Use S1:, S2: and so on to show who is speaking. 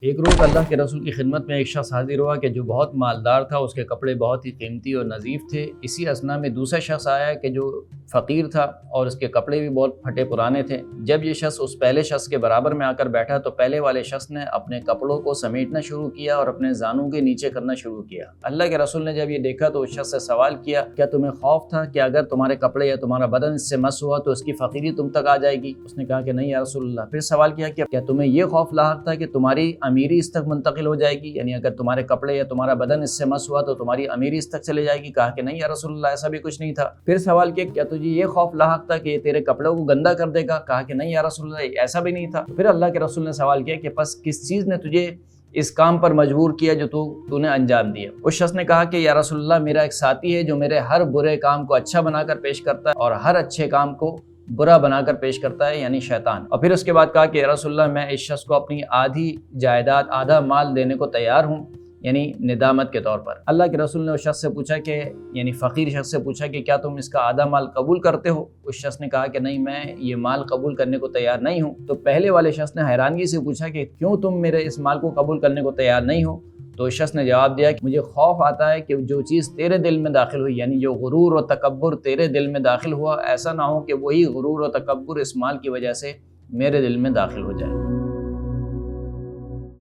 S1: ایک روز اللہ کے رسول کی خدمت میں ایک شخص حاضر ہوا کہ جو بہت مالدار تھا، اس کے کپڑے بہت ہی قیمتی اور نظیف تھے۔ اسی اثنا میں دوسرا شخص آیا کہ جو فقیر تھا اور اس کے کپڑے بھی بہت پھٹے پرانے تھے۔ جب یہ شخص اس پہلے شخص کے برابر میں آ کر بیٹھا تو پہلے والے شخص نے اپنے کپڑوں کو سمیٹنا شروع کیا اور اپنے زانوں کے نیچے کرنا شروع کیا۔ اللہ کے رسول نے جب یہ دیکھا تو اس شخص سے سوال کیا، کیا تمہیں خوف تھا کہ اگر تمہارے کپڑے یا تمہارا بدن اس سے مس ہوا تو اس کی فقیری تم تک آ جائے گی؟ اس نے کہا کہ نہیں یا رسول اللہ۔ پھر سوال کیا کہ کیا تمہیں یہ خوف لاحق تھا کہ تمہاری امیری اس تک منتقل ہو جائے گی، یعنی اگر تمہارے کپڑے یا تمہارا بدن اس سے مس ہوا تو تمہاری امیری اس تک چلے جائے گی؟ کہا کہ نہیں یا رسول اللہ، ایسا بھی کچھ نہیں تھا۔ پھر سوال کیا، کیا تجھے یہ خوف لاحق تھا کہ یہ تیرے کپڑوں کو گندا کر دے گا؟ کہا کہ نہیں یا رسول اللہ، ایسا بھی نہیں تھا۔ پھر اللہ کے رسول نے سوال کیا کہ پس کس چیز نے تجھے اس کام پر مجبور کیا جو تو نے انجام دیا؟ اس شخص نے کہا کہ یا رسول اللہ، میرا ایک ساتھی ہے جو میرے ہر برے کام کو اچھا بنا کر پیش کرتا ہے اور ہر اچھے کام کو برا بنا کر پیش کرتا ہے، یعنی شیطان۔ اور پھر اس کے بعد کہا کہ یا رسول اللہ، میں اس شخص کو اپنی آدھی جائیداد، آدھا مال دینے کو تیار ہوں، یعنی ندامت کے طور پر۔ اللہ کے رسول نے اس شخص سے پوچھا کہ یعنی فقیر شخص سے پوچھا کہ کیا تم اس کا آدھا مال قبول کرتے ہو؟ اس شخص نے کہا کہ نہیں، میں یہ مال قبول کرنے کو تیار نہیں ہوں۔ تو پہلے والے شخص نے حیرانگی سے پوچھا کہ کیوں تم میرے اس مال کو قبول کرنے کو تیار نہیں ہو؟ تو اس شخص نے جواب دیا کہ مجھے خوف آتا ہے کہ جو چیز تیرے دل میں داخل ہوئی، یعنی جو غرور و تکبر تیرے دل میں داخل ہوا، ایسا نہ ہو کہ وہی غرور و تکبر اس مال کی وجہ سے میرے دل میں داخل ہو جائے۔